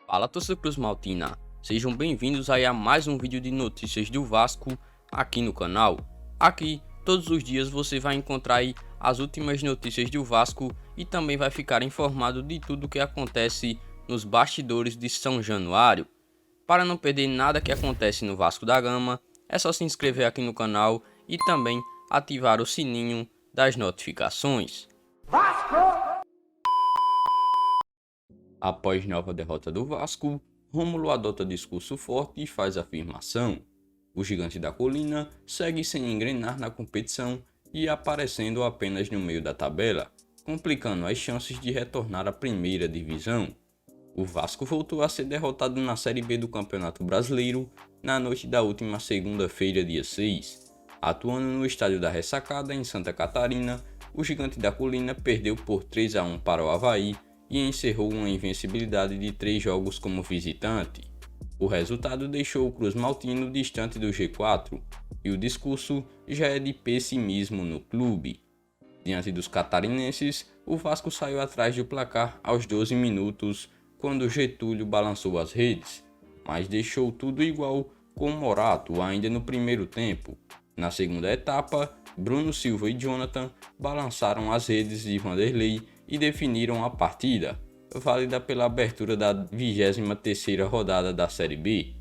Fala, torcedor Cruz Maltina, sejam bem-vindos aí a mais um vídeo de notícias do Vasco aqui no canal. Aqui, todos os dias você vai encontrar aí as últimas notícias do Vasco e também vai ficar informado de tudo o que acontece nos bastidores de São Januário. Para não perder nada que acontece no Vasco da Gama, é só se inscrever aqui no canal e também ativar o sininho das notificações. Após nova derrota do Vasco, Rômulo adota discurso forte e faz afirmação. O gigante da colina segue sem engrenar na competição e aparecendo apenas no meio da tabela, complicando as chances de retornar à primeira divisão. O Vasco voltou a ser derrotado na Série B do Campeonato Brasileiro na noite da última segunda-feira, dia 6. Atuando no estádio da Ressacada, em Santa Catarina, o gigante da colina perdeu por 3-1 para o Avaí e encerrou uma invencibilidade de 3 jogos como visitante. O resultado deixou o Cruz Maltino distante do G4 e o discurso já é de pessimismo no clube. Diante dos catarinenses, o Vasco saiu atrás do placar aos 12 minutos quando Getúlio balançou as redes, mas deixou tudo igual com Morato ainda no primeiro tempo. Na segunda etapa, Bruno Silva e Jonathan balançaram as redes de Vanderlei e definiram a partida, válida pela abertura da 23ª rodada da Série B.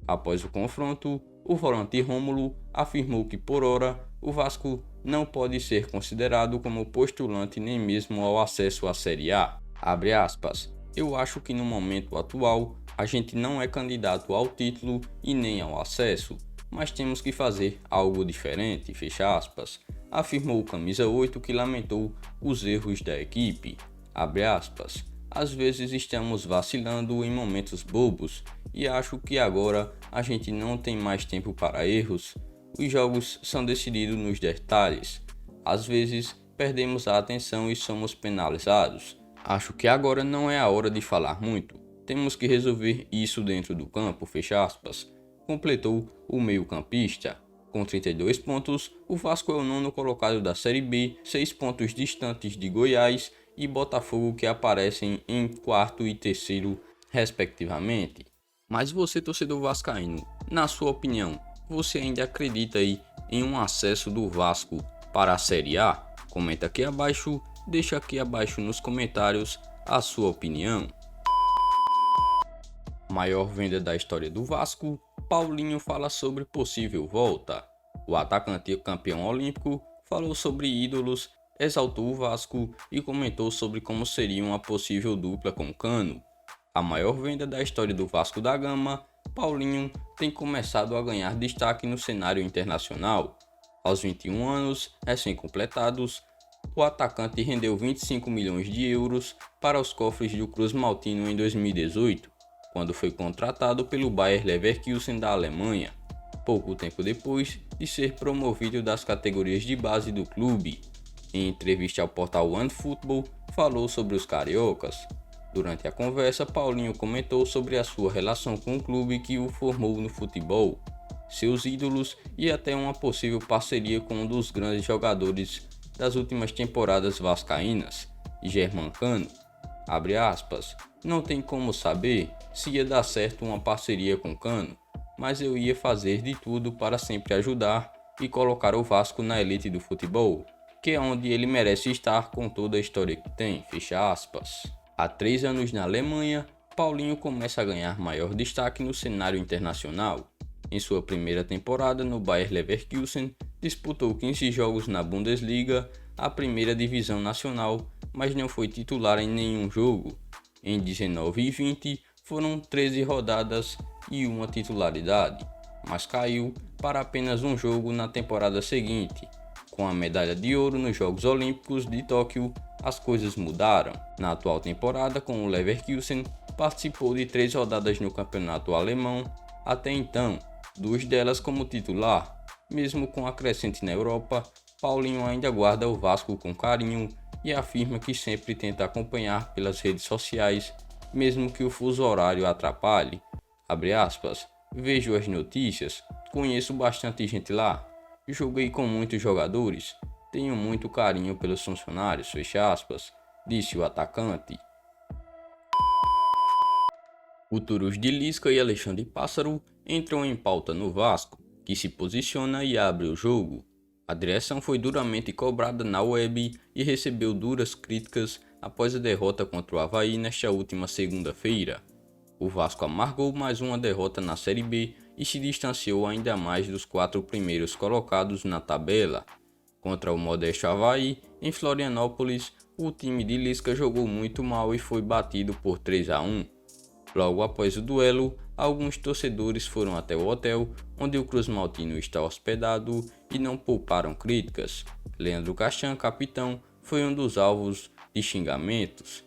Após o confronto, o volante Rômulo afirmou que por hora o Vasco não pode ser considerado como postulante nem mesmo ao acesso à Série A. Abre aspas, eu acho que no momento atual a gente não é candidato ao título e nem ao acesso, mas temos que fazer algo diferente, fecha aspas, afirmou o camisa 8 que lamentou os erros da equipe. Abre aspas, às vezes estamos vacilando em momentos bobos e acho que agora a gente não tem mais tempo para erros. Os jogos são decididos nos detalhes. Às vezes perdemos a atenção e somos penalizados. Acho que agora não é a hora de falar muito. Temos que resolver isso dentro do campo, fecha aspas, completou o meio-campista. Com 32 pontos, o Vasco é o nono colocado da Série B, 6 pontos distantes de Goiás e Botafogo, que aparecem em quarto e terceiro, respectivamente. Mas você, torcedor vascaíno, na sua opinião, você ainda acredita aí em um acesso do Vasco para a Série A? Comenta aqui abaixo, deixa aqui abaixo nos comentários a sua opinião. Maior venda da história do Vasco, Paulinho fala sobre possível volta. O atacante campeão olímpico falou sobre ídolos, exaltou o Vasco e comentou sobre como seria uma possível dupla com Cano. A maior venda da história do Vasco da Gama, Paulinho tem começado a ganhar destaque no cenário internacional. Aos 21 anos, recém-completados, o atacante rendeu 25 milhões de euros para os cofres do Cruz Maltino em 2018. Quando foi contratado pelo Bayer Leverkusen da Alemanha, pouco tempo depois de ser promovido das categorias de base do clube. Em entrevista ao portal OneFootball, falou sobre os cariocas. Durante a conversa, Paulinho comentou sobre a sua relação com o clube que o formou no futebol, seus ídolos e até uma possível parceria com um dos grandes jogadores das últimas temporadas vascaínas, Germán Cano. Abre aspas, não tem como saber se ia dar certo uma parceria com Cano, mas eu ia fazer de tudo para sempre ajudar e colocar o Vasco na elite do futebol, que é onde ele merece estar com toda a história que tem, fecha aspas. Há 3 anos na Alemanha, Paulinho começa a ganhar maior destaque no cenário internacional. Em sua primeira temporada no Bayer Leverkusen, disputou 15 jogos na Bundesliga, a primeira divisão nacional, mas não foi titular em nenhum jogo. Em 19 e 20 foram 13 rodadas e uma titularidade, mas caiu para apenas um jogo na temporada seguinte. Com a medalha de ouro nos Jogos Olímpicos de Tóquio, as coisas mudaram. Na atual temporada com o Leverkusen, participou de 3 rodadas no campeonato alemão, até então, 2 delas como titular. Mesmo com a crescente na Europa, Paulinho ainda guarda o Vasco com carinho e afirma que sempre tenta acompanhar pelas redes sociais, mesmo que o fuso horário atrapalhe. Abre aspas, vejo as notícias, conheço bastante gente lá, joguei com muitos jogadores, tenho muito carinho pelos funcionários, fecha aspas, disse o atacante. Futuros de Lisca e Alexandre Pássaro entram em pauta no Vasco, que se posiciona e abre o jogo. A direção foi duramente cobrada na web e recebeu duras críticas após a derrota contra o Avaí nesta última segunda-feira. O Vasco amargou mais uma derrota na Série B e se distanciou ainda mais dos 4 primeiros colocados na tabela. Contra o modesto Avaí, em Florianópolis, o time de Lisca jogou muito mal e foi batido por 3-1. Logo após o duelo, alguns torcedores foram até o hotel onde o Cruz Maltino está hospedado e não pouparam críticas. Leandro Castan, capitão, foi um dos alvos de xingamentos.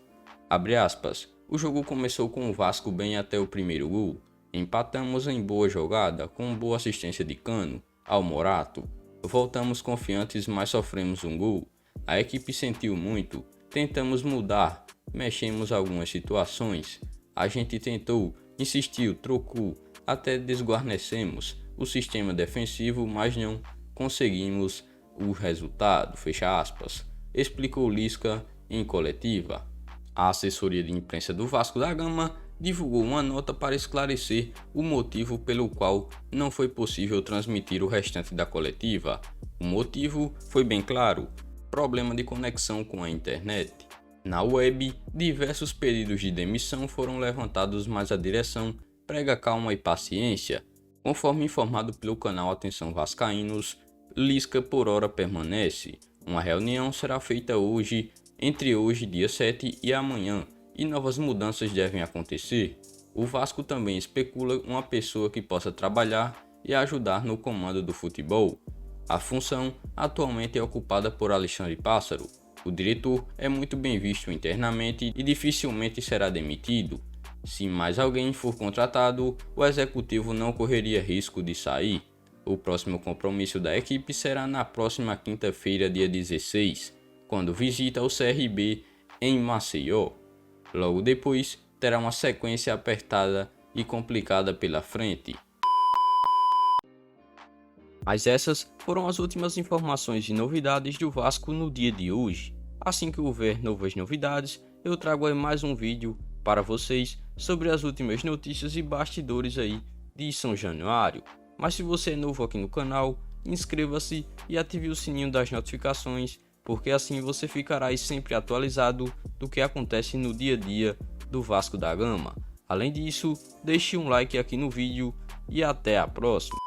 Abre aspas, o jogo começou com o Vasco bem até o primeiro gol. Empatamos em boa jogada, com boa assistência de Cano, ao Morato. Voltamos confiantes, mas sofremos um gol. A equipe sentiu muito, tentamos mudar, mexemos algumas situações. A gente tentou, insistiu, trocou, até desguarnecemos o sistema defensivo, mas não conseguimos o resultado, fecha aspas, explicou Lisca em coletiva. A assessoria de imprensa do Vasco da Gama divulgou uma nota para esclarecer o motivo pelo qual não foi possível transmitir o restante da coletiva. O motivo foi bem claro: problema de conexão com a internet. Na web, diversos pedidos de demissão foram levantados, mas a direção prega calma e paciência. Conforme informado pelo canal Atenção Vascaínos, Lisca por hora permanece. Uma reunião será feita hoje, entre hoje, dia 7, e amanhã, e novas mudanças devem acontecer. O Vasco também especula uma pessoa que possa trabalhar e ajudar no comando do futebol. A função atualmente é ocupada por Alexandre Pássaro. O diretor é muito bem visto internamente e dificilmente será demitido. Se mais alguém for contratado, o executivo não correria risco de sair. O próximo compromisso da equipe será na próxima quinta-feira, dia 16, quando visita o CRB em Maceió. Logo depois, terá uma sequência apertada e complicada pela frente. Mas essas foram as últimas informações e novidades do Vasco no dia de hoje. Assim que houver novas novidades, eu trago aí mais um vídeo para vocês sobre as últimas notícias e bastidores aí de São Januário. Mas se você é novo aqui no canal, inscreva-se e ative o sininho das notificações, porque assim você ficará aí sempre atualizado do que acontece no dia a dia do Vasco da Gama. Além disso, deixe um like aqui no vídeo e até a próxima.